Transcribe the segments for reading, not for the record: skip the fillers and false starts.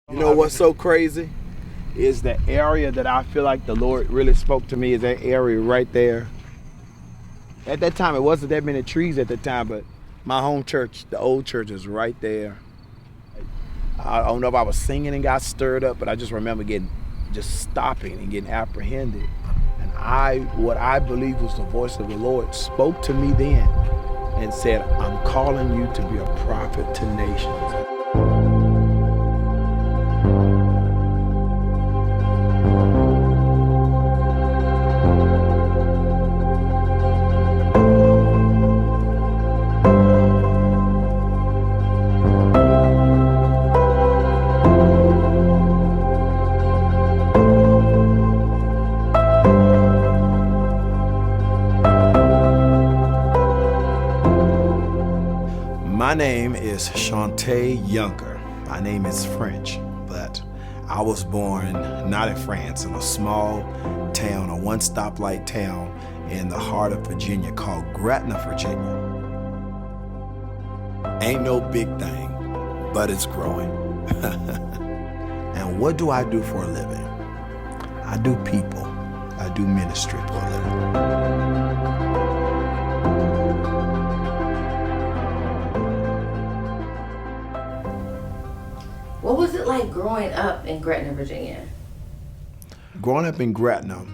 You know what's so crazy? Is the area that I feel like the Lord really spoke to me is that area right there. At that time, it wasn't that many trees at the time, but my home church, the old church, is right there. I don't know if I was singing and got stirred up, but I just remember just stopping and getting apprehended. And what I believe was the voice of the Lord spoke to me then and said, I'm calling you to be a prophet to nations. My name is Chante Younger. My name is French, but I was born not in France, in a small town, a one stoplight town in the heart of Virginia called Gretna, Virginia. Ain't no big thing, but it's growing. And what do I do for a living? I do people. I do ministry for a living. What was it like growing up in Gretna, Virginia? Growing up in Gretna,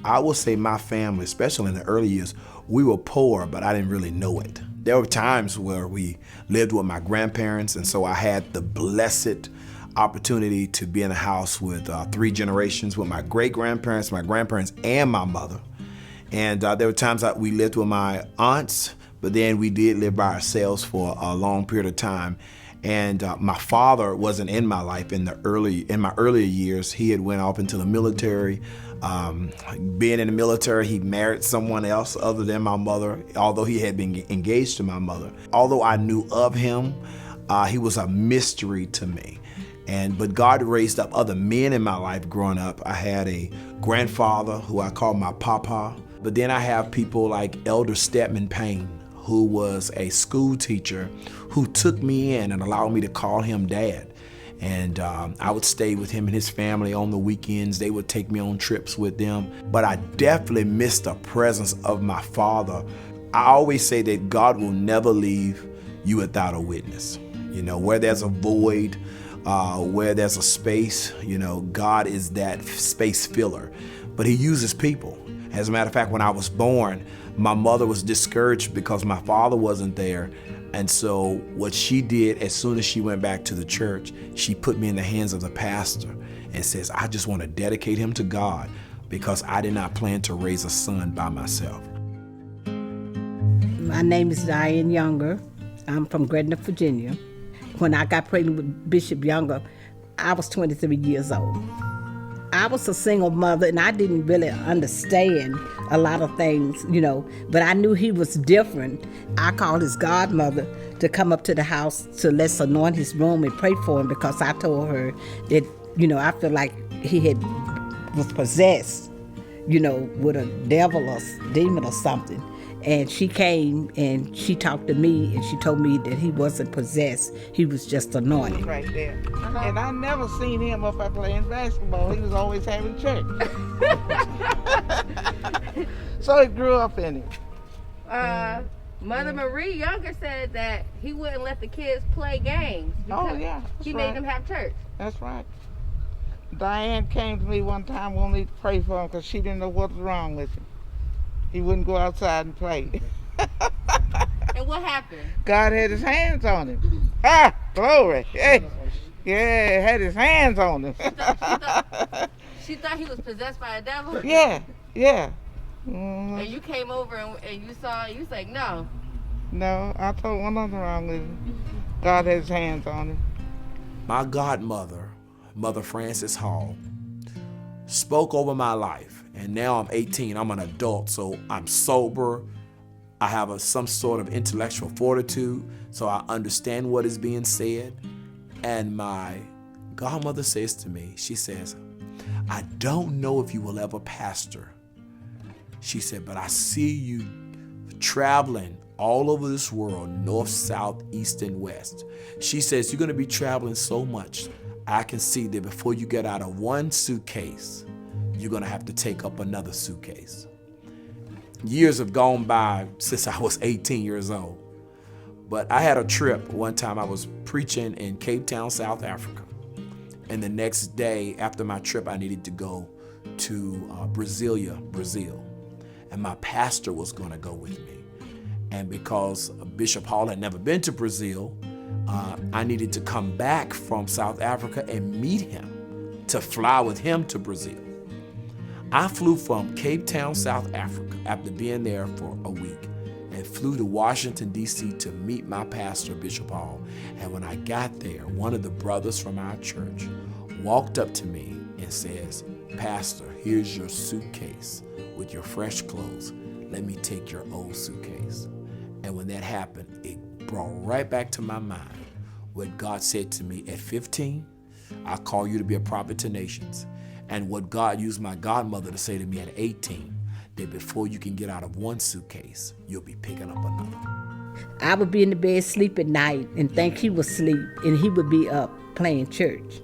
I will say my family, especially in the early years, we were poor, but I didn't really know it. There were times where we lived with my grandparents, and so I had the blessed opportunity to be in a house with 3 generations with my great-grandparents, my grandparents, and my mother. And there were times that we lived with my aunts, but then we did live by ourselves for a long period of time. And my father wasn't in my life in my earlier years. He had went off into the military. Being in the military, he married someone else other than my mother, although he had been engaged to my mother. Although I knew of him, he was a mystery to me. But God raised up other men in my life growing up. I had a grandfather who I called my papa. But then I have people like Elder Stedman Payne, who was a school teacher who took me in and allowed me to call him dad. And I would stay with him and his family on the weekends. They would take me on trips with them. But I definitely missed the presence of my father. I always say that God will never leave you without a witness. You know, where there's a void, where there's a space, you know, God is that space filler. But he uses people. As a matter of fact, when I was born, my mother was discouraged because my father wasn't there. And so what she did, as soon as she went back to the church, she put me in the hands of the pastor and says, I just want to dedicate him to God because I did not plan to raise a son by myself. My name is Diane Younger. I'm from Gretna, Virginia. When I got pregnant with Bishop Younger, I was 23 years old. I was a single mother and I didn't really understand a lot of things, you know, but I knew he was different. I called his godmother to come up to the house to let's anoint his room and pray for him because I told her that, you know, I feel like he was possessed, you know, with a devil or demon or something. And she came and she talked to me and she told me that he wasn't possessed. He was just anointed. Right there. And I never seen him up there playing basketball. He was always having church. So he grew up in it. Mother Marie Younger said that he wouldn't let the kids play games because he made them have church. That's right. Diane came to me one time wanting me to pray for him because she didn't know what was wrong with him. He wouldn't go outside and play. And what happened? God had his hands on him. Ah, glory. Hey. Yeah, had his hands on him. She thought he was possessed by a devil? Yeah. And you came over and you saw, you was like, no. No, I told him nothing wrong with him. God had his hands on him. My godmother, Mother Frances Hall, spoke over my life. And now I'm 18, I'm an adult, so I'm sober. I have some sort of intellectual fortitude, so I understand what is being said. And my godmother says to me, she says, I don't know if you will ever pastor. She said, but I see you traveling all over this world, north, south, east, and west. She says, you're gonna be traveling so much. I can see that before you get out of one suitcase, you're gonna have to take up another suitcase. Years have gone by since I was 18 years old. But I had a trip one time. I was preaching in Cape Town, South Africa. And the next day after my trip, I needed to go to Brasilia, Brazil. And my pastor was gonna go with me. And because Bishop Hall had never been to Brazil, I needed to come back from South Africa and meet him, to fly with him to Brazil. I flew from Cape Town, South Africa, after being there for a week, and flew to Washington, D.C. to meet my pastor, Bishop Hall. And when I got there, one of the brothers from our church walked up to me and says, "Pastor, here's your suitcase with your fresh clothes. Let me take your old suitcase." And when that happened, it brought right back to my mind what God said to me at 15, "I call you to be a prophet to nations." And what God used my godmother to say to me at 18, that before you can get out of one suitcase, you'll be picking up another. I would be in the bed sleep at night and think he was asleep, and he would be up playing church.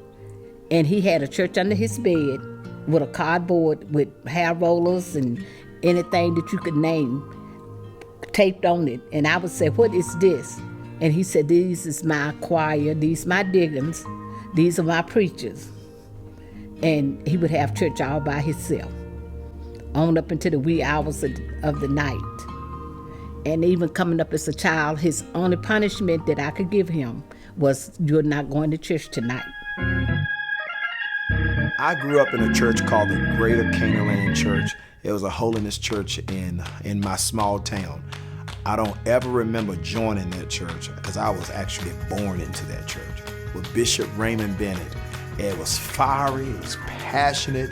And he had a church under his bed with a cardboard with hair rollers and anything that you could name taped on it. And I would say, "What is this?" And he said, "These is my choir, these my diggins, these are my preachers." And he would have church all by himself, on up into the wee hours of the night. And even coming up as a child, his only punishment that I could give him was, "You're not going to church tonight." I grew up in a church called the Greater Canaan Land Church. It was a holiness church in my small town. I don't ever remember joining that church because I was actually born into that church with Bishop Raymond Bennett. It was fiery, it was passionate.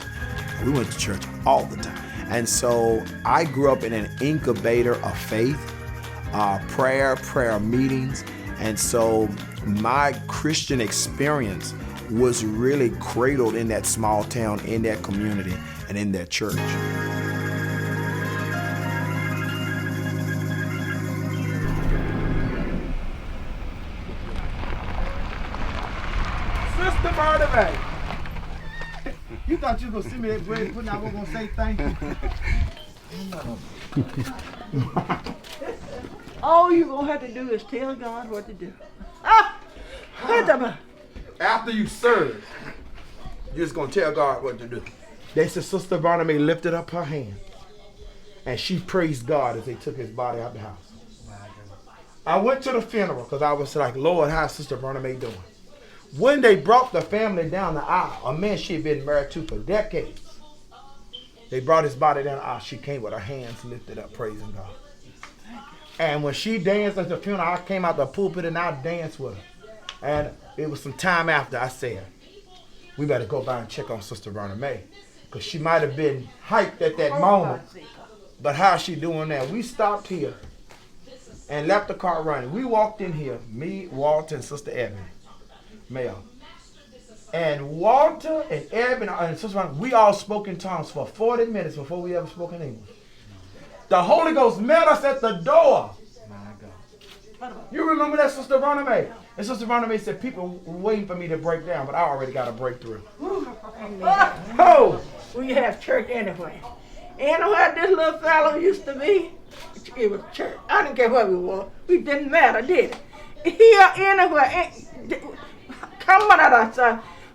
We went to church all the time. And so I grew up in an incubator of faith, prayer meetings. And so my Christian experience was really cradled in that small town, in that community, and in that church. Sister Barnabas, you thought you were gonna see me that bread pudding, I was gonna say thank you. All you're gonna have to do is tell God what to do. After you serve, you're just gonna tell God what to do. They said Sister Barnabas lifted up her hand and she praised God as they took his body out the house. I went to the funeral because I was like, "Lord, how's Sister Barnabas doing?" When they brought the family down the aisle, a man she had been married to for decades, they brought his body down the aisle. She came with her hands lifted up, praising God. And when she danced at the funeral, I came out the pulpit and I danced with her. And it was some time after I said, "We better go by and check on Sister Barnabas, because she might have been hyped at that moment, but how's she doing now?" We stopped here and left the car running. We walked in here, me, Walter, and Sister Ebony Mayo. And Walter and Ebony and Sister Barnabas, we all spoke in tongues for 40 minutes before we ever spoke in English. The Holy Ghost met us at the door. You remember that, Sister Barnabas? And Sister Barnabas said, "People were waiting for me to break down, but I already got a breakthrough." Oh, we have church anyway. Anywhere this little fellow used to be, it was church. I didn't care where we were. We didn't matter, did it? Here, anywhere. Come on at us.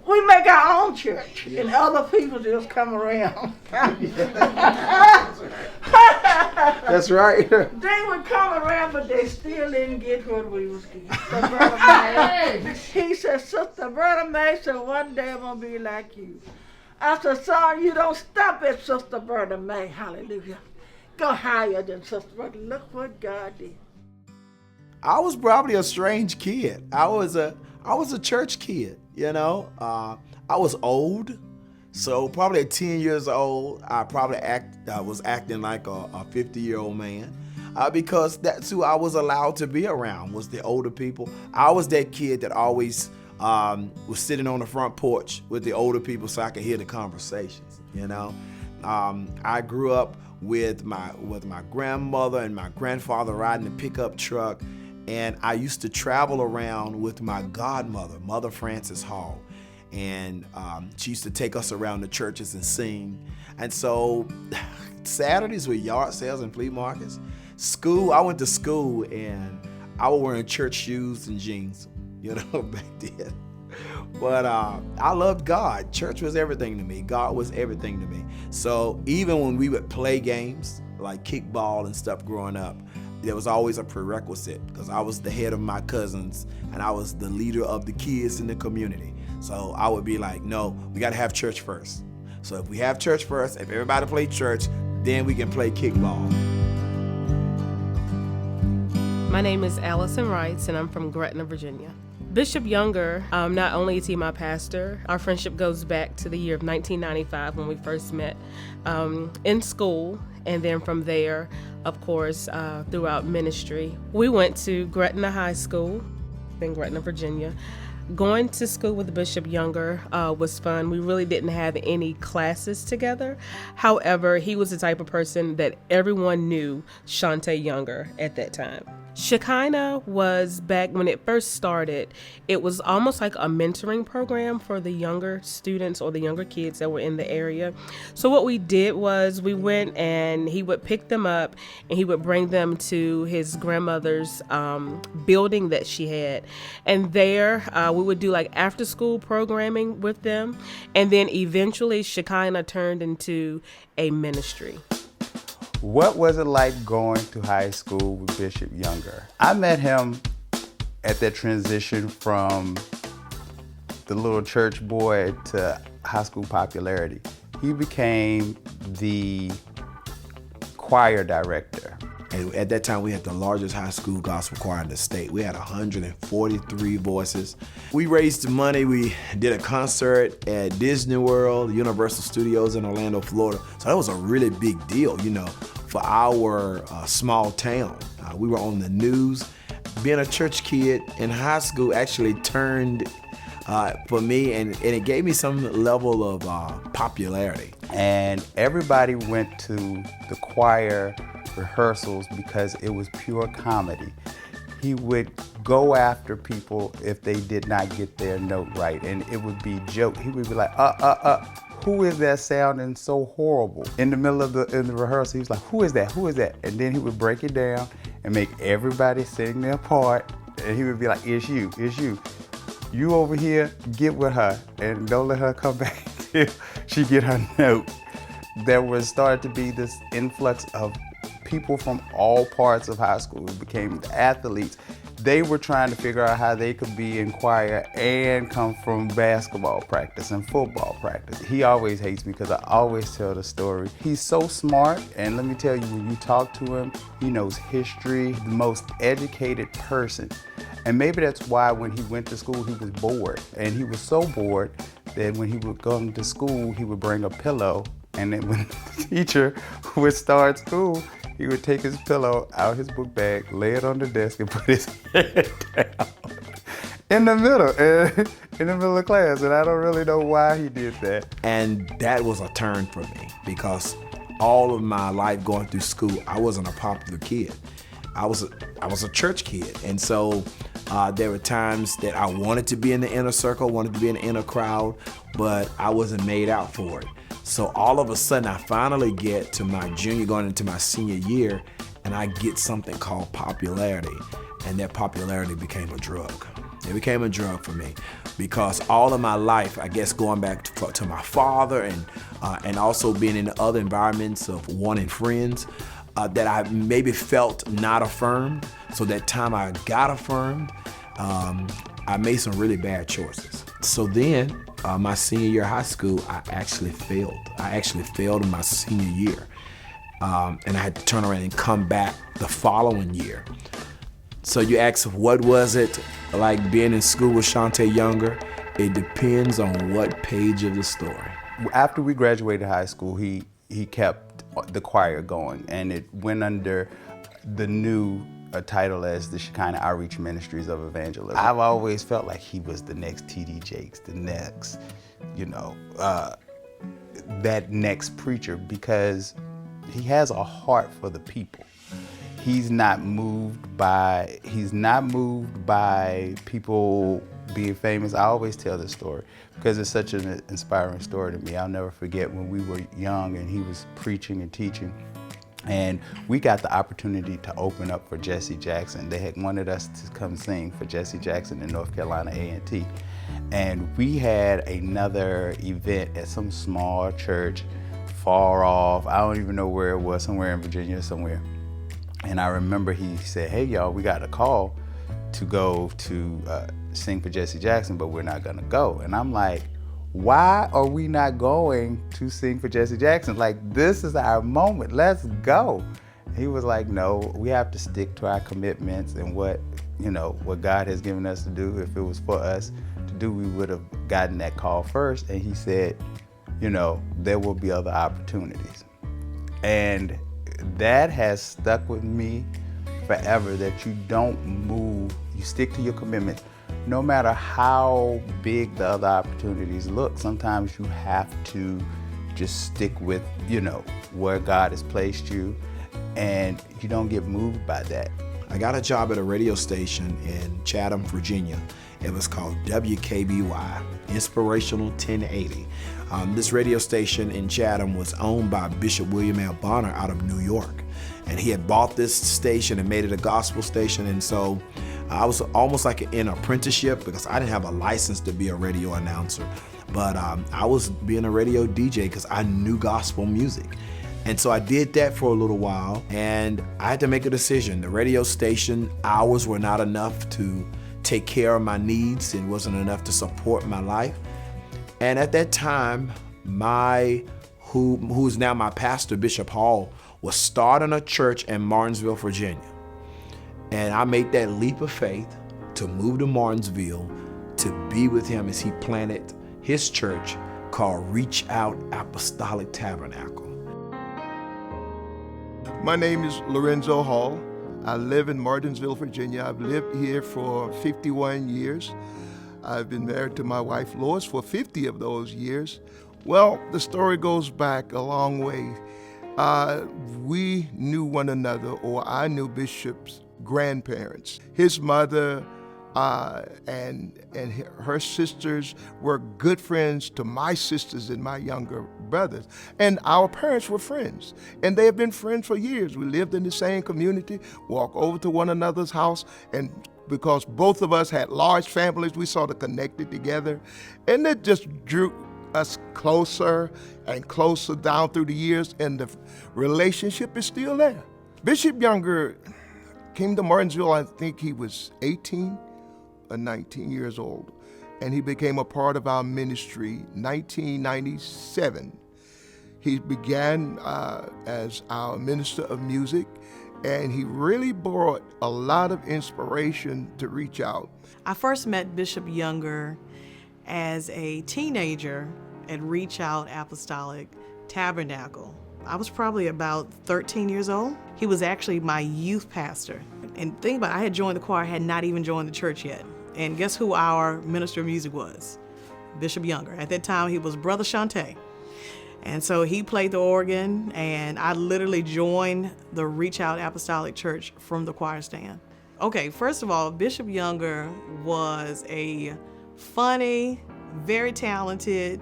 We make our own church, and other people just come around. That's right. They would come around, but they still didn't get what we was getting. He said, "Sister Barnabas said, one day I'm going to be like you." I said, "Son, you don't stop at Sister Barnabas. Hallelujah. Go higher than Sister Barnabas." Look what God did. I was probably a strange kid. I was a church kid, you know. I was old, so probably at 10 years old, I was acting like a 50-year-old man, because that's who I was allowed to be around, was the older people. I was that kid that always was sitting on the front porch with the older people so I could hear the conversations, you know. I grew up with my grandmother and my grandfather riding the pickup truck. And I used to travel around with my godmother, Mother Frances Hall. And she used to take us around the churches and sing. And so Saturdays were yard sales and flea markets. School, I went to school and I was wearing church shoes and jeans, back then. But I loved God. Church was everything to me. God was everything to me. So even when we would play games like kickball and stuff growing up, there was always a prerequisite because I was the head of my cousins and I was the leader of the kids in the community. So I would be like, no, we got to have church first. So if we have church first, if everybody play church, then we can play kickball. My name is Allison Wrights, and I'm from Gretna, Virginia. Bishop Younger, not only is he my pastor, our friendship goes back to the year of 1995 when we first met in school, and then from there, of course, throughout ministry. We went to Gretna High School in Gretna, Virginia. Going to school with Bishop Younger was fun. We really didn't have any classes together. However, he was the type of person that everyone knew Shante Younger at that time. Shekinah was, back when it first started, it was almost like a mentoring program for the younger students or the younger kids that were in the area. So what we did was we went and he would pick them up and he would bring them to his grandmother's building that she had. And there we would do like after school programming with them. And then eventually Shekinah turned into a ministry. What was it like going to high school with Bishop Younger? I met him at that transition from the little church boy to high school popularity. He became the choir director. And at that time, we had the largest high school gospel choir in the state. We had 143 voices. We raised money. We did a concert at Disney World, Universal Studios in Orlando, Florida. So that was a really big deal, for our small town. We were on the news. Being a church kid in high school actually turned for me, and it gave me some level of popularity. And everybody went to the choir rehearsals because it was pure comedy. He would go after people if they did not get their note right, and it would be joke. He would be like, who is that sounding so horrible? In the middle of the rehearsal, he was like, who is that? Who is that? And then he would break it down and make everybody sing their part, and he would be like, it's you, it's you. You over here, get with her, and don't let her come back till she get her note. There was started to be this influx of people from all parts of high school. It became the athletes. They were trying to figure out how they could be in choir and come from basketball practice and football practice. He always hates me because I always tell the story. He's so smart, and let me tell you, when you talk to him, he knows history, the most educated person. And maybe that's why when he went to school, he was bored. And he was so bored that when he would come to school, he would bring a pillow. And then when the teacher would start school, he would take his pillow out his book bag, lay it on the desk, and put his head down in the middle of class. And I don't really know why he did that. And that was a turn for me because all of my life going through school, I wasn't a popular kid. I was a church kid. And so there were times that I wanted to be in the inner circle, wanted to be in the inner crowd, but I wasn't made out for it. So all of a sudden, I finally get to my junior, going into my senior year, and I get something called popularity. And that popularity became a drug. It became a drug for me because all of my life, I guess going back to my father and also being in other environments of wanting friends, that I maybe felt not affirmed. So that time I got affirmed, I made some really bad choices. So then, my senior year of high school, I actually failed. I actually failed in my senior year. And I had to turn around and come back the following year. So you ask, what was it like being in school with Shante Younger? It depends on what page of the story. After we graduated high school, he kept the choir going, and it went under the new title as the Shekinah Outreach Ministries of Evangelism. I've always felt like he was the next T.D. Jakes, the next, that next preacher, because he has a heart for the people. He's not moved by people being famous, I always tell this story because it's such an inspiring story to me. I'll never forget when we were young and he was preaching and teaching. And we got the opportunity to open up for Jesse Jackson. They had wanted us to come sing for Jesse Jackson in North Carolina A&T. And we had another event at some small church far off. I don't even know where it was, somewhere in Virginia somewhere. And I remember he said, hey y'all, we got a call to go to sing for Jesse Jackson, but we're not gonna go. And I'm like, why are we not going to sing for Jesse Jackson? Like, this is our moment, let's go. He was like, no, we have to stick to our commitments and what God has given us to do. If it was for us to do, we would have gotten that call first. And he said, there will be other opportunities. And that has stuck with me forever, that you don't move, you stick to your commitments. No matter how big the other opportunities look, sometimes you have to just stick with, where God has placed you, and you don't get moved by that. I got a job at a radio station in Chatham, Virginia. It was called WKBY, Inspirational 1080. This radio station in Chatham was owned by Bishop William L. Bonner out of New York. And he had bought this station and made it a gospel station. And so I was almost like in an apprenticeship because I didn't have a license to be a radio announcer. But I was being a radio DJ because I knew gospel music. And so I did that for a little while, and I had to make a decision. The radio station hours were not enough to take care of my needs and wasn't enough to support my life. And at that time, who's now my pastor, Bishop Hall, was starting a church in Martinsville, Virginia. And I made that leap of faith to move to Martinsville to be with him as he planted his church called Reach Out Apostolic Tabernacle. My name is Lorenzo Hall. I live in Martinsville, Virginia. I've lived here for 51 years. I've been married to my wife, Lois, for 50 of those years. Well, the story goes back a long way. We knew one another, or I knew Bishop's grandparents. His mother and her sisters were good friends to my sisters and my younger brothers. And our parents were friends, and they have been friends for years. We lived in the same community, walk over to one another's house, and because both of us had large families, we sort of connected together, and it just drew us closer and closer down through the years, and the relationship is still there. Bishop Younger came to Martinsville, I think he was 18 or 19 years old, and he became a part of our ministry 1997. He began as our minister of music, and he really brought a lot of inspiration to Reach Out. I first met Bishop Younger as a teenager at Reach Out Apostolic Tabernacle. I was probably about 13 years old. He was actually my youth pastor. And think about it, I had joined the choir, had not even joined the church yet. And guess who our minister of music was? Bishop Younger. At that time, he was Brother Shante. And so he played the organ, and I literally joined the Reach Out Apostolic Church from the choir stand. Okay, first of all, Bishop Younger was a funny, very talented,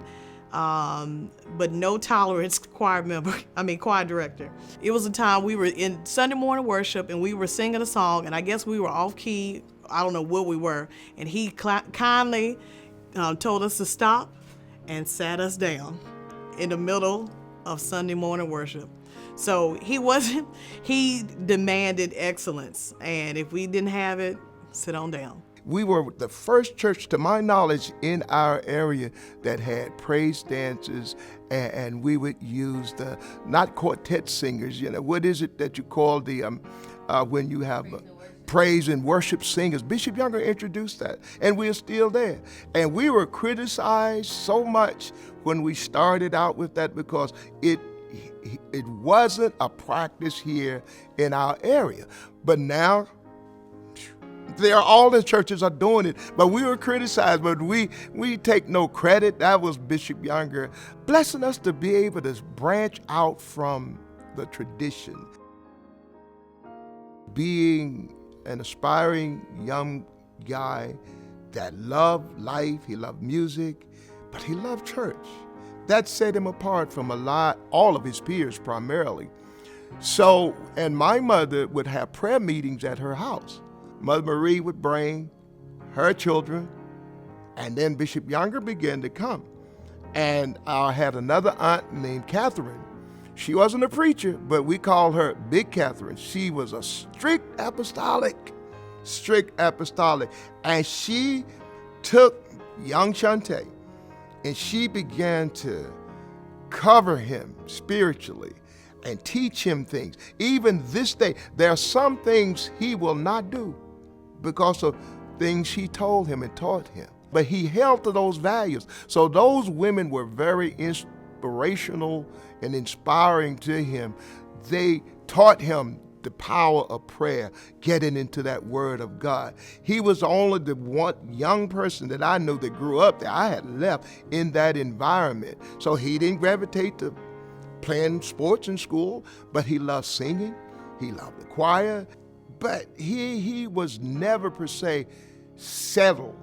but no tolerance choir director. It was a time we were in Sunday morning worship, and we were singing a song, and I guess we were off key. I don't know what we were. And he kindly told us to stop and sat us down in the middle of Sunday morning worship. So he demanded excellence. And if we didn't have it, sit on down. We were the first church, to my knowledge, in our area that had praise dancers, and we would use not quartet singers, what is it that you call when you have praise and worship singers? Bishop Younger introduced that, and we're still there. And we were criticized so much when we started out with that because it wasn't a practice here in our area. But now, all the churches are doing it, but we were criticized, but we take no credit. That was Bishop Younger blessing us to be able to branch out from the tradition. Being an aspiring young guy that loved life, he loved music, but he loved church. That set him apart from all of his peers primarily. So, and my mother would have prayer meetings at her house. Mother Marie would bring her children, and then Bishop Younger began to come. And I had another aunt named Catherine. She wasn't a preacher, but we called her Big Catherine. She was a strict apostolic. And she took young Shante and she began to cover him spiritually and teach him things. Even this day, there are some things he will not do because of things she told him and taught him. But he held to those values. So those women were very inspirational and inspiring to him. They taught him the power of prayer, getting into that word of God. He was only the one young person that I knew that grew up there. I had left in that environment. So he didn't gravitate to playing sports in school, but he loved singing. He loved the choir. But he was never per se settled.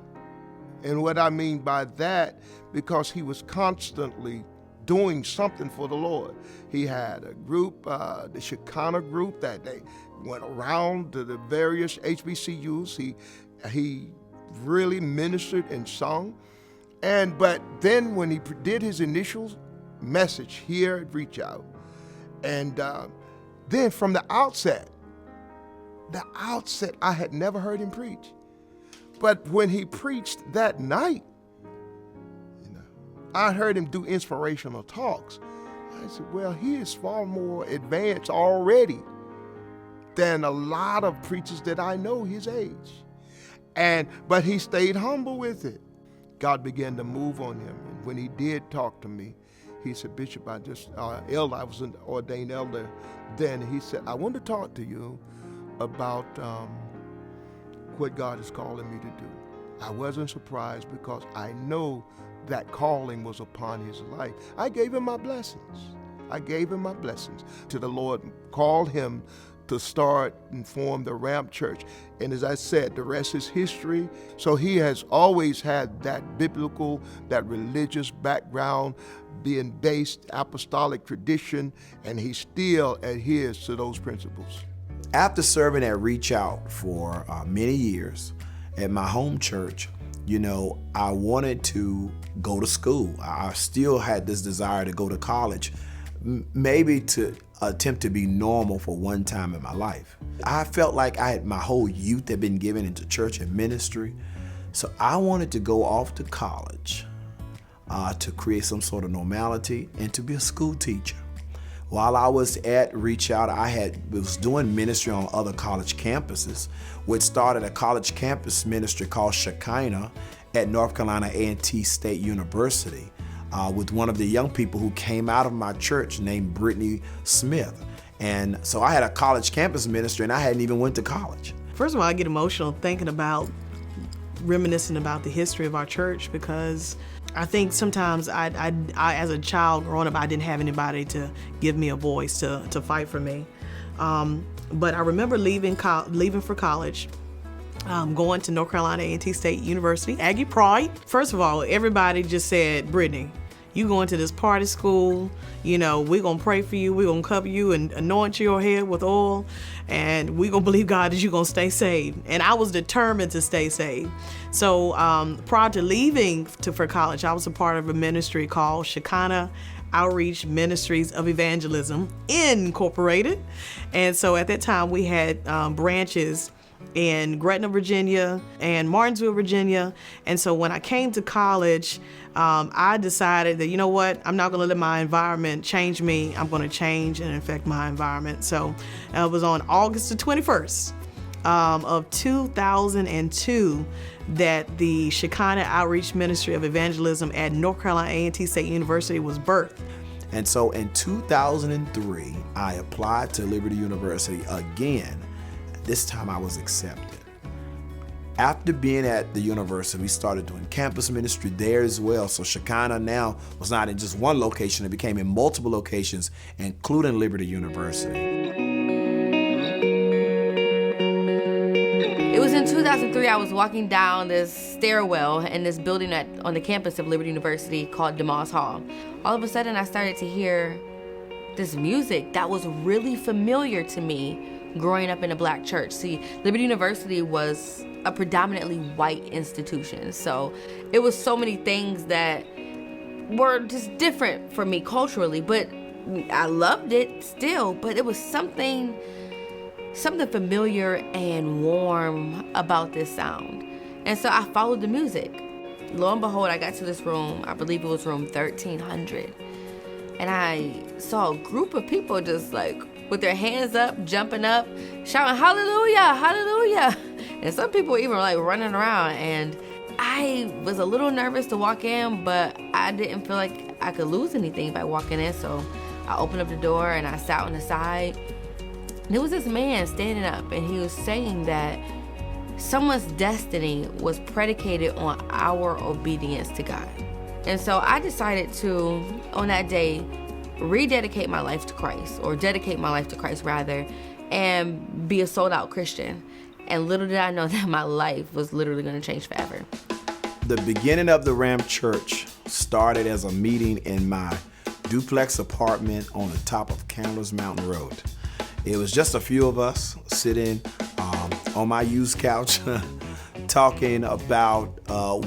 And what I mean by that, because he was constantly doing something for the Lord. He had a group, the Shekinah group, that they went around to the various HBCUs. He really ministered and sung. But then when he did his initial message here at Reach Out, and then from the outset, I had never heard him preach. But when he preached that night, I heard him do inspirational talks. I said, well, he is far more advanced already than a lot of preachers that I know his age. But he stayed humble with it. God began to move on him. And when he did talk to me, he said, Bishop, I was an ordained elder then. He said, I want to talk to you about what God is calling me to do. I wasn't surprised because I know that calling was upon his life. I gave him my blessings. Till the Lord called him to start and form the Ramp Church. And as I said, the rest is history. So he has always had that biblical, that religious background, being based apostolic tradition, and he still adheres to those principles. After serving at Reach Out for many years at my home church, I wanted to go to school. I still had this desire to go to college, maybe to attempt to be normal for one time in my life. I felt like my whole youth had been given into church and ministry, so I wanted to go off to college to create some sort of normality and to be a school teacher. While I was at Reach Out, I was doing ministry on other college campuses, which started a college campus ministry called Shekinah at North Carolina A&T State University with one of the young people who came out of my church named Brittany Smith. And so I had a college campus ministry and I hadn't even went to college. First of all, I get emotional thinking about, reminiscing about the history of our church, because I think sometimes I as a child growing up, I didn't have anybody to give me a voice to fight for me. But I remember leaving for college, going to North Carolina A&T State University, Aggie Pride. First of all, everybody just said, Brittany, you going to this party school, we're going to pray for you, we're going to cover you and anoint your head with oil, and we're going to believe God that you're going to stay saved. And I was determined to stay saved. So prior to leaving for college, I was a part of a ministry called Shekinah Outreach Ministries of Evangelism, Incorporated. And so at that time, we had branches in Gretna, Virginia, and Martinsville, Virginia. And so when I came to college, I decided that, I'm not going to let my environment change me. I'm going to change and affect my environment. So it was on August the 21st of 2002 that the Shekinah Outreach Ministry of Evangelism at North Carolina A&T State University was birthed. And so in 2003, I applied to Liberty University again. This time I was accepted. After being at the university, we started doing campus ministry there as well. So Shekinah now was not in just one location, it became in multiple locations, including Liberty University. It was in 2003 I I was walking down this stairwell in this building on the campus of Liberty University called DeMoss Hall. All of a sudden, I started to hear this music that was really familiar to me growing up in a black church. See, Liberty University was a predominantly white institution, so it was so many things that were just different for me culturally, but I loved it still, but it was something familiar and warm about this sound. And so I followed the music. Lo and behold, I got to this room, I believe it was room 1300. And I saw a group of people just like with their hands up, jumping up, shouting, hallelujah, hallelujah. And some people even like running around. And I was a little nervous to walk in, but I didn't feel like I could lose anything by walking in. So I opened up the door and I sat on the side. And there was this man standing up, and he was saying that someone's destiny was predicated on our obedience to God. And so I decided to, on that day, rededicate my life to Christ, or dedicate my life to Christ rather, and be a sold out Christian. And little did I know that my life was literally going to change forever. The beginning of the Ramp Church started as a meeting in my duplex apartment on the top of Candlers Mountain Road. It was just a few of us sitting on my used couch talking about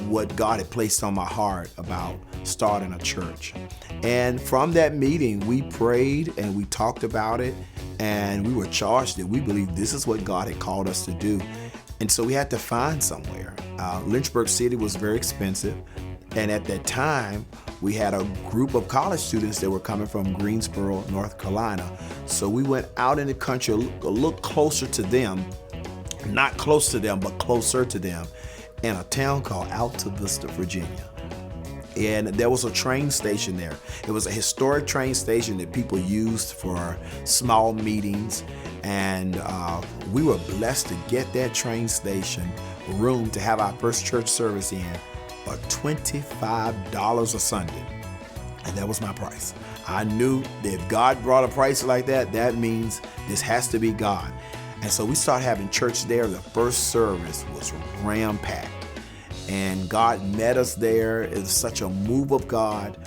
what God had placed on my heart about starting a church. And from that meeting, we prayed and we talked about it, and we were charged that we believed this is what God had called us to do. And so we had to find somewhere. Lynchburg City was very expensive. And at that time, we had a group of college students that were coming from Greensboro, North Carolina. So we went out in the country, a little closer to them, not close to them, but closer to them, in a town called Alta Vista, Virginia. And there was a train station there. It was a historic train station that people used for small meetings. And we were blessed to get that train station room to have our first church service in for $25 a Sunday. And that was my price. I knew that if God brought a price like that, that means this has to be God. And so we started having church there. The first service was ram-packed. And God met us there. It was such a move of God.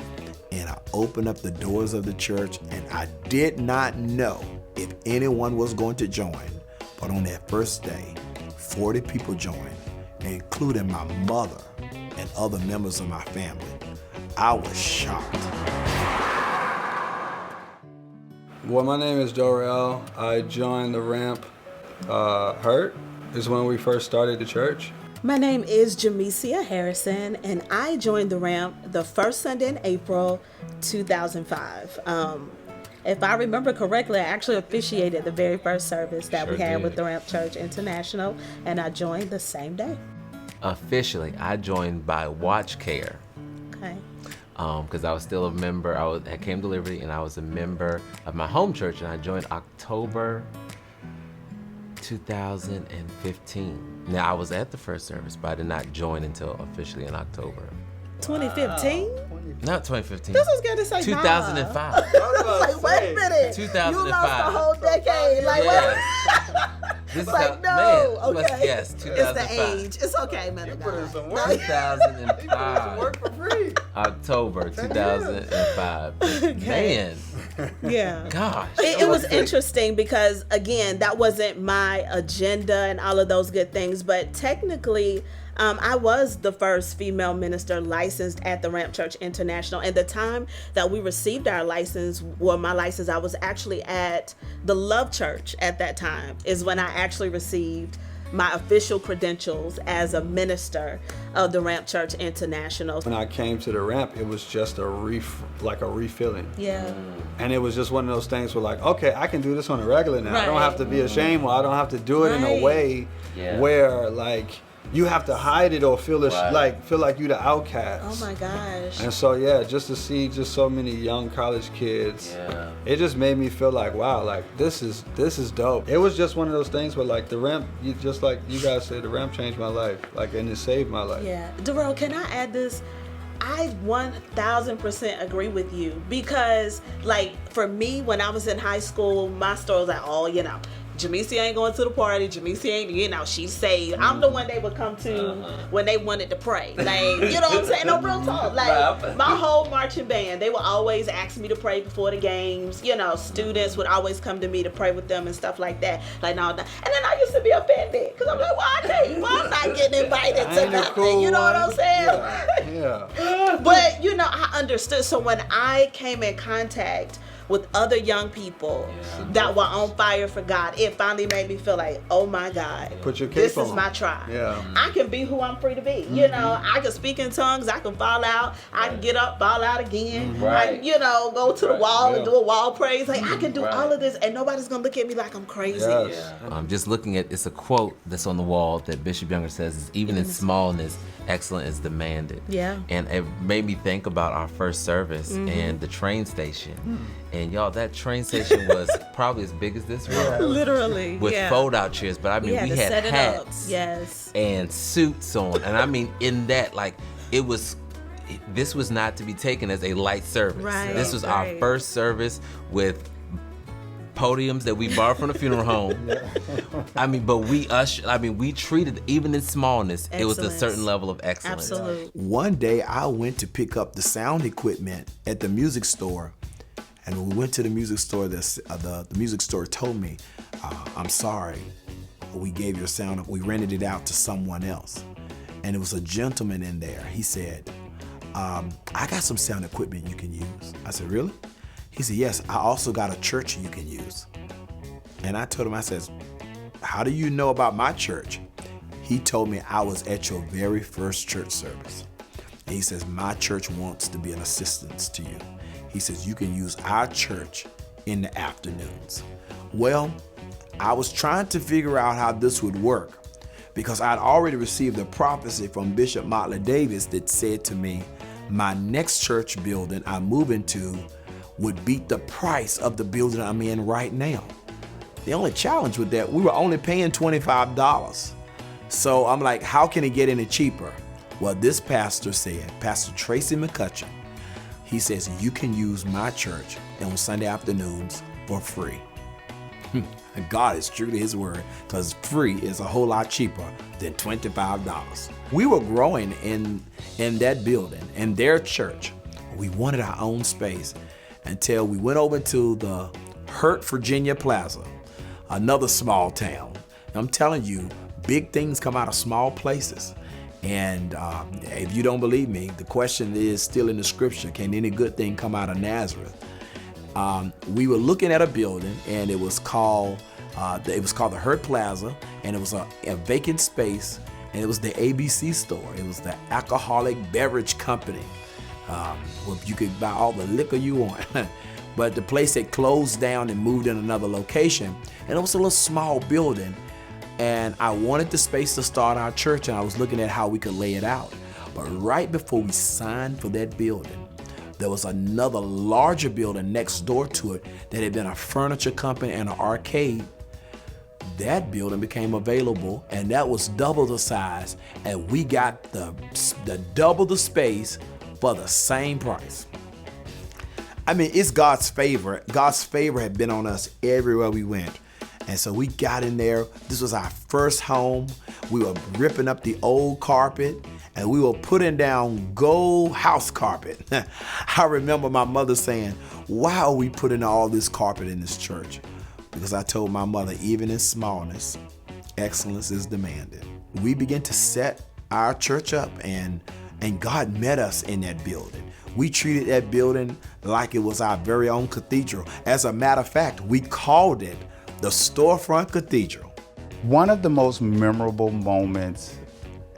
And I opened up the doors of the church, and I did not know if anyone was going to join. But on that first day, 40 people joined, including my mother and other members of my family. I was shocked. Well, my name is Dorel. I joined the Ramp Hurt is when we first started the church. My name is Jamesia Harrison, and I joined the Ramp the first Sunday in April 2005. If I remember correctly, I actually officiated the very first service that we had with the Ramp Church International, and I joined the same day. Officially, I joined by watch care. Okay. Because I was still a member. I came to Liberty, and I was a member of my home church, and I joined October 2015. Now, I was at the first service, but I did not join until officially in October. 2015? Not 2015. This was going to say 2005. Like, wait a minute. 2005. You lost a whole decade. Like, yes. This is like, no, man, okay. Yes, 2005. It's the age. It's okay, man. You put in some work. 2005. Work for free. October 2005. Okay. Man. Yeah. Gosh. It was interesting because, again, that wasn't my agenda and all of those good things, but technically, I was the first female minister licensed at the Ramp Church International. And the time that we received our license, well, my license, I was actually at the Love Church at that time, is when I actually received my official credentials as a minister of the Ramp Church International. When I came to the Ramp, it was just a refilling. Yeah. And it was just one of those things where like, okay, I can do this on a regular now. Right. I don't have to be ashamed, or I don't have to do it in a way where like you have to hide it or feel like you the outcast. Oh my gosh. And so just to see just so many young college kids, it just made me feel like, wow, like this is dope. It was just one of those things where like the Ramp, just like you guys said, the Ramp changed my life, like, and it saved my life. Yeah. Darrell, can I add this? I 1000% agree with you because like for me, when I was in high school, my story was like, Jamisa ain't going to the party. Jamisa ain't, you know, she's saved. I'm the one they would come to when they wanted to pray. Like, you know what I'm saying? No, real talk. Like, my whole marching band, they would always ask me to pray before the games. You know, students would always come to me to pray with them and stuff like that. Like, no. And then I used to be offended because I'm like, well, I tell you, why I'm not getting invited to nothing. Cool, you know what I'm saying? Yeah. But, you know, I understood. So when I came in contact with other young people that were on fire for God, it finally made me feel like, oh my God, Put your cape this on. is my tribe. Yeah. I can be who I'm free to be. You know, I can speak in tongues, I can fall out, I can get up, fall out again. I can, you know, go to the wall and do a wall praise. Like, I can do all of this and nobody's gonna look at me like I'm crazy. Yes. I'm just looking at, it's a quote that's on the wall that Bishop Younger says, even in smallness, excellence is demanded. Yeah. And it made me think about our first service and the train station. And y'all, that train station was probably as big as this room. Literally. With fold-out chairs, but I mean, we had set it up. hats Yes. and suits on. And I mean, in that, like, this was not to be taken as a light service. Right. This was our first service with podiums that we borrowed from the funeral home. I mean, but we treated, even in smallness, it was a certain level of excellence. Absolutely. One day I went to pick up the sound equipment at the music store, and when we went to the music store, the music store told me, I'm sorry, we gave your sound, we rented it out to someone else. And it was a gentleman in there. He said, I got some sound equipment you can use. I said, really? He said, yes, I also got a church you can use. And I told him, I said, how do you know about my church? He told me I was at your very first church service. And he says, my church wants to be an assistance to you. He says, you can use our church in the afternoons. Well, I was trying to figure out how this would work because I'd already received a prophecy from Bishop Motley Davis that said to me, my next church building I move into would beat the price of the building I'm in right now. The only challenge with that, we were only paying $25. So I'm like, how can it get any cheaper? Well, this pastor said, Pastor Tracy McCutcheon, he says, you can use my church on Sunday afternoons for free. God is true to his word, because free is a whole lot cheaper than $25. We were growing in that building, in their church. We wanted our own space until we went over to the Hurt, Virginia Plaza, another small town. I'm telling you, big things come out of small places. And if you don't believe me, the question is still in the scripture, can any good thing come out of Nazareth? We were looking at a building, and it was called the Hurt Plaza, and it was a vacant space, and it was the ABC store. It was the alcoholic beverage company, where you could buy all the liquor you want. But the place had closed down and moved in another location, and it was a little small building. And I wanted the space to start our church, and I was looking at how we could lay it out. But right before we signed for that building, there was another larger building next door to it that had been a furniture company and an arcade. That building became available, and that was double the size, and we got the double the space for the same price. I mean, it's God's favor. God's favor had been on us everywhere we went. And so we got in there. This was our first home. We were ripping up the old carpet, and we were putting down gold house carpet. I remember my mother saying, why are we putting all this carpet in this church? Because I told my mother, even in smallness, excellence is demanded. We began to set our church up, and God met us in that building. We treated that building like it was our very own cathedral. As a matter of fact, we called it the Storefront Cathedral. One of the most memorable moments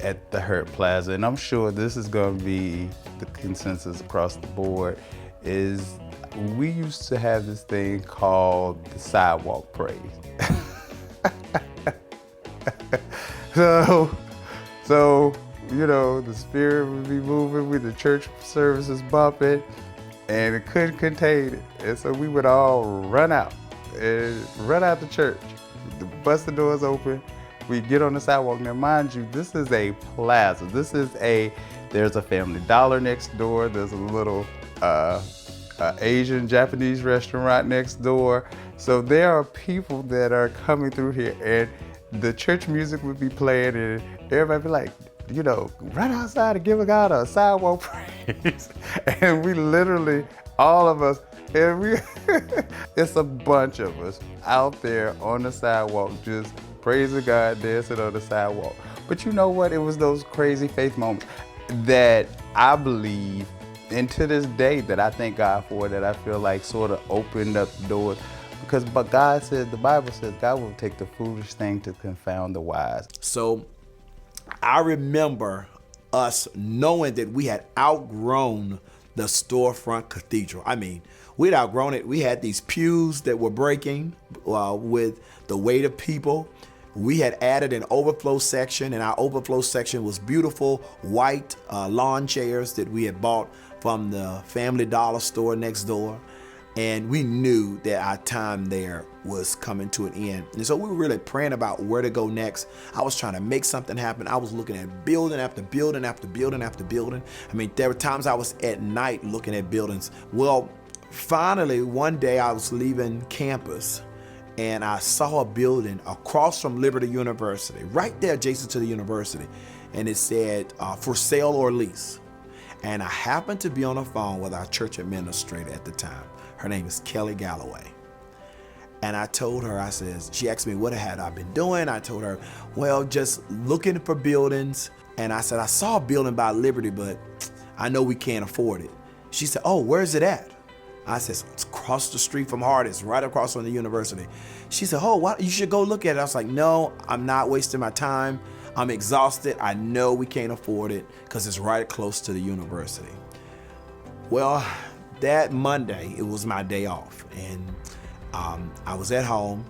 at the Hurt Plaza, and I'm sure this is going to be the consensus across the board, is we used to have this thing called the sidewalk praise. So, you know, the spirit would be moving with the church services bumping, and it couldn't contain it. And so we would all run out the church, bust the doors open, we get on the sidewalk. Now mind you, this is a plaza. There's a Family Dollar next door, there's a little Asian Japanese restaurant next door, So there are people that are coming through here, and the church music would be playing, and everybody be like, you know, run outside and give God a sidewalk praise. And we literally, all of us, it's a bunch of us out there on the sidewalk just praising God, dancing on the sidewalk. But you know what? It was those crazy faith moments that I believe, and to this day, that I thank God for, that I feel like sort of opened up the doors. But God says, the Bible says, God will take the foolish thing to confound the wise. So I remember us knowing that we had outgrown the storefront cathedral. I mean, we'd outgrown it. We had these pews that were breaking with the weight of people. We had added an overflow section, and our overflow section was beautiful white lawn chairs that we had bought from the Family Dollar store next door. And we knew that our time there was coming to an end. And so we were really praying about where to go next. I was trying to make something happen. I was looking at building after building after building after building. I mean, there were times I was at night looking at buildings. Well, finally, one day I was leaving campus and I saw a building across from Liberty University, right there adjacent to the university. And it said, for sale or lease. And I happened to be on the phone with our church administrator at the time. Her name is Kelly Galloway. And I told her, I said, she asked me what had I been doing. I told her, well, just looking for buildings. And I said, I saw a building by Liberty, but I know we can't afford it. She said, oh, where's it at? I said, it's across the street from Hardis, right across from the university. She said, oh, you should go look at it. I was like, no, I'm not wasting my time. I'm exhausted. I know we can't afford it because it's right close to the university. Well, that Monday, it was my day off, and I was at home,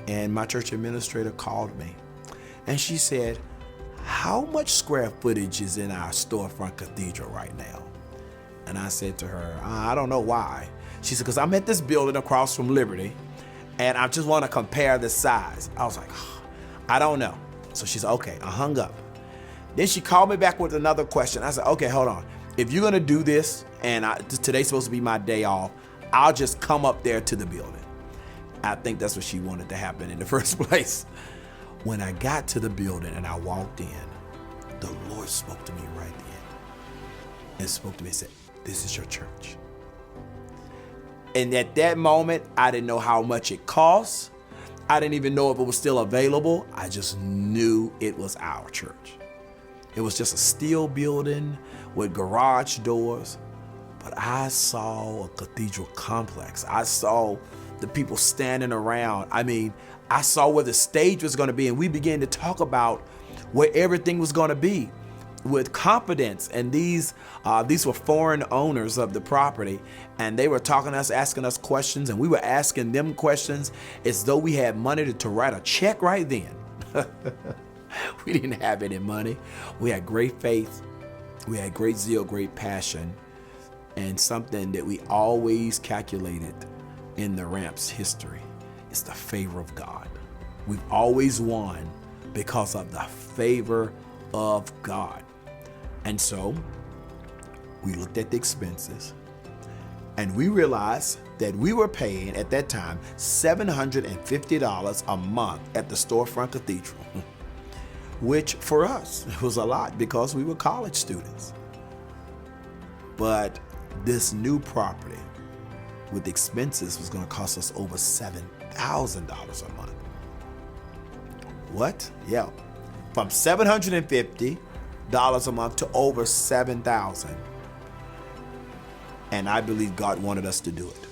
and my church administrator called me, and she said, how much square footage is in our storefront cathedral right now? And I said to her, I don't know why. She said, because I'm at this building across from Liberty, and I just want to compare the size. I was like, I don't know. So she said, okay. I hung up. Then she called me back with another question. I said, okay, hold on. If you're going to do this, and today's supposed to be my day off, I'll just come up there to the building. I think that's what she wanted to happen in the first place. When I got to the building and I walked in, the Lord spoke to me right then. And spoke to me and said, this is your church. And at that moment, I didn't know how much it cost. I didn't even know if it was still available. I just knew it was our church. It was just a steel building with garage doors. But I saw a cathedral complex. I saw the people standing around. I mean, I saw where the stage was going to be, and we began to talk about where everything was going to be with confidence. And these were foreign owners of the property, and they were talking to us, asking us questions, and we were asking them questions as though we had money to write a check right then. We didn't have any money. We had great faith. We had great zeal, great passion. And something that we always calculated in the Ramp's history is the favor of God. We've always won because of the favor of God. And so we looked at the expenses and we realized that we were paying at that time $750 a month at the storefront cathedral, which for us was a lot because we were college students. But this new property with expenses was going to cost us over $7,000 a month. What? Yeah. From $750 a month to over $7,000. And I believe God wanted us to do it.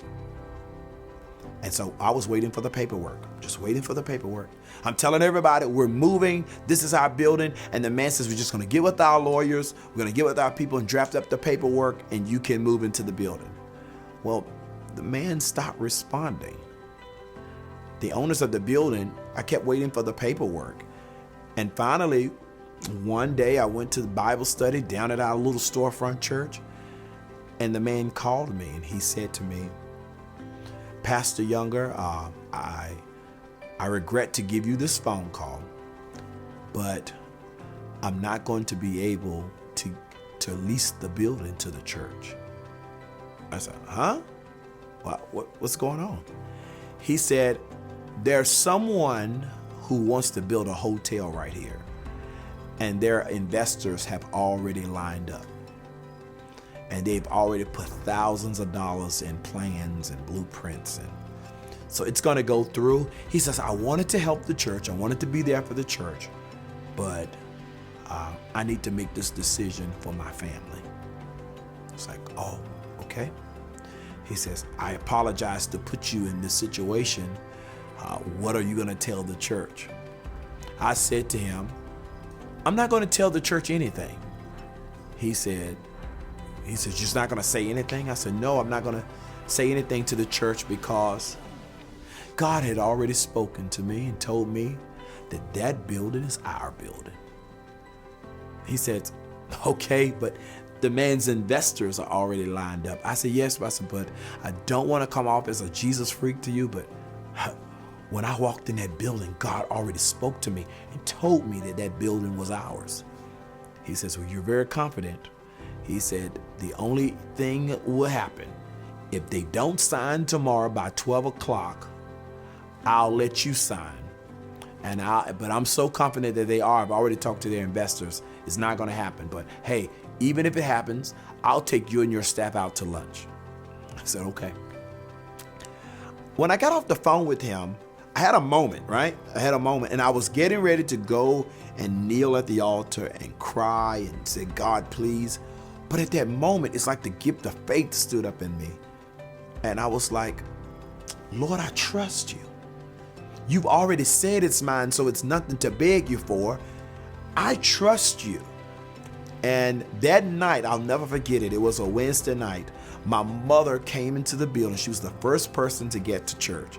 And so I was waiting for the paperwork, just waiting for the paperwork. I'm telling everybody, we're moving. This is our building. And the man says, we're just going to get with our lawyers. We're going to get with our people and draft up the paperwork, and you can move into the building. Well, the man stopped responding. The owners of the building, I kept waiting for the paperwork. And finally, one day I went to the Bible study down at our little storefront church. And the man called me and he said to me, Pastor Younger, I regret to give you this phone call, but I'm not going to be able to lease the building to the church. I said, huh? What's going on? He said, there's someone who wants to build a hotel right here, and their investors have already lined up. And they've already put thousands of dollars in plans and blueprints. And so it's going to go through. He says, I wanted to help the church. I wanted to be there for the church, but I need to make this decision for my family. It's like, oh, okay. He says, I apologize to put you in this situation. What are you going to tell the church? I said to him, I'm not going to tell the church anything. He said, you're just not going to say anything? I said, no, I'm not going to say anything to the church because God had already spoken to me and told me that that building is our building. He said, okay, but the man's investors are already lined up. I said, yes, I said, but I don't want to come off as a Jesus freak to you, but when I walked in that building, God already spoke to me and told me that that building was ours. He says, well, you're very confident. He said, the only thing that will happen, if they don't sign tomorrow by 12 o'clock, I'll let you sign. But I'm so confident that they are. I've already talked to their investors. It's not going to happen. But hey, even if it happens, I'll take you and your staff out to lunch. I said, okay. When I got off the phone with him, I had a moment, right? I had a moment, and I was getting ready to go and kneel at the altar and cry and say, God, please. But at that moment, it's like the gift of faith stood up in me. And I was like, Lord, I trust you. You've already said it's mine, so it's nothing to beg you for. I trust you. And that night, I'll never forget it. It was a Wednesday night. My mother came into the building. She was the first person to get to church.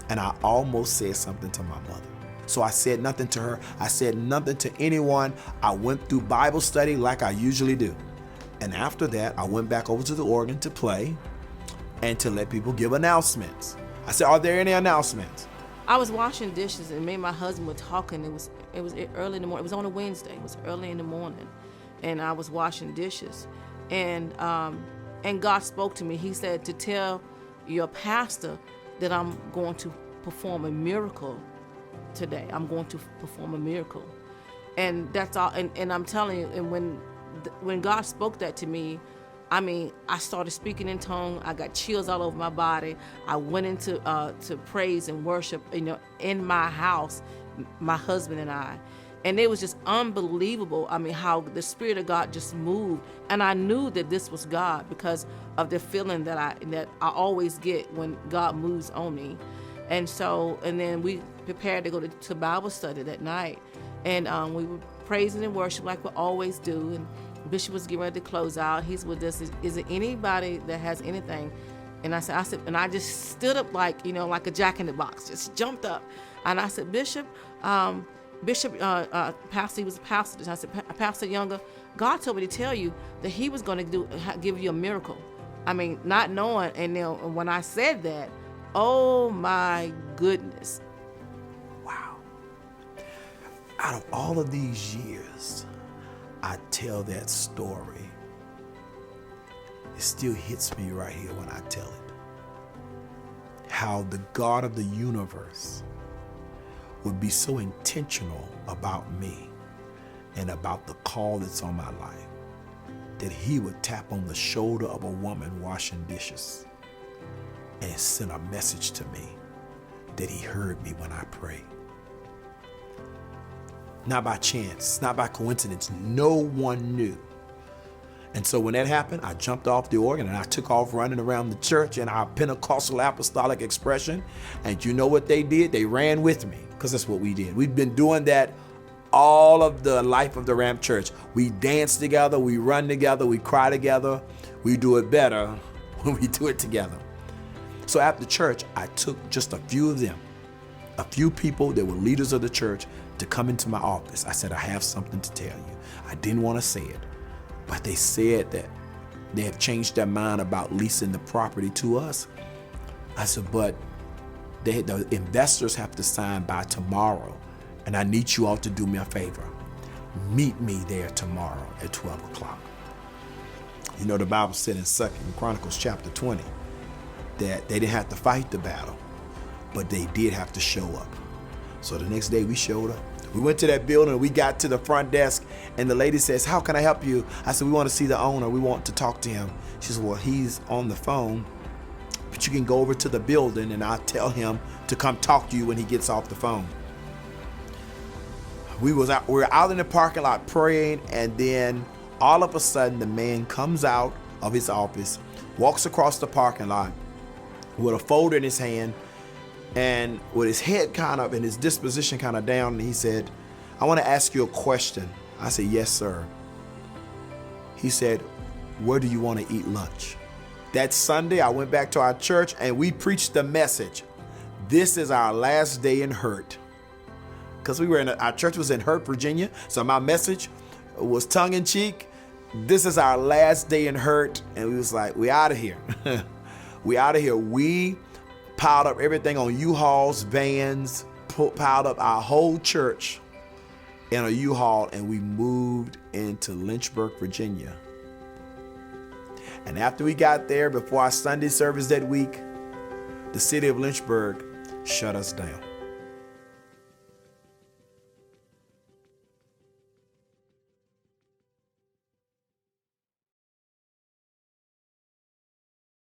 And I almost said something to my mother. So I said nothing to her. I said nothing to anyone. I went through Bible study like I usually do. And after that, I went back over to the organ to play and to let people give announcements. I said, are there any announcements? I was washing dishes and me and my husband were talking. It was early in the morning. It was on a Wednesday. It was early in the morning. And I was washing dishes. And God spoke to me. He said to tell your pastor that I'm going to perform a miracle today. I'm going to perform a miracle. And that's all. And I'm telling you, and when God spoke that to me, I mean, I started speaking in tongues. I got chills all over my body. I went into to praise and worship, in my house, my husband and I. And it was just unbelievable. I mean, how the Spirit of God just moved. And I knew that this was God because of the feeling that I always get when God moves on me. And then we prepared to go to Bible study that night. And we were praising and worship like we always do. And Bishop was getting ready to close out. He's with us. Is there anybody that has anything? And I said, and I just stood up like a jack in the box, just jumped up. And I said, Bishop, Pastor, he was a pastor. And I said, Pastor Younger, God told me to tell you that he was going to give you a miracle. I mean, not knowing. And then when I said that, oh my goodness. Wow. Out of all of these years, I tell that story. It still hits me right here when I tell it. How the God of the universe would be so intentional about me and about the call that's on my life that he would tap on the shoulder of a woman washing dishes and send a message to me that he heard me when I prayed. Not by chance, not by coincidence. No one knew. And so when that happened, I jumped off the organ and I took off running around the church in our Pentecostal Apostolic Expression. And you know what they did? They ran with me, because that's what we did. We've been doing that all of the life of the Ramp Church. We dance together, we run together, we cry together. We do it better when we do it together. So after church, I took just a few of them, a few people that were leaders of the church, to come into my office. I said, I have something to tell you. I didn't want to say it, but they said that they have changed their mind about leasing the property to us. I said, but the investors have to sign by tomorrow, and I need you all to do me a favor. Meet me there tomorrow at 12 o'clock. You know, the Bible said in 2 Chronicles chapter 20 that they didn't have to fight the battle. but they did have to show up. So the next day we showed up. We went to that building and we got to the front desk and the lady says, "How can I help you?" I said, "We want to see the owner. We want to talk to him." She said, "Well, he's on the phone, but you can go over to the building and I'll tell him to come talk to you when he gets off the phone." We were out in the parking lot praying, and then all of a sudden the man comes out of his office, walks across the parking lot with a folder in his hand and with his head kind of and his disposition kind of down, and he said, "I want to ask you a question." I said, "Yes, sir." He said, "Where do you want to eat lunch?" That Sunday, I went back to our church and we preached the message, "This is our last day in Hurt." Because our church was in Hurt, Virginia. So my message was tongue in cheek. This is our last day in Hurt. And we was like, we out of here. We out of here. We piled up everything on U-Hauls, vans, piled up our whole church in a U-Haul, and we moved into Lynchburg, Virginia. And after we got there, before our Sunday service that week, the city of Lynchburg shut us down.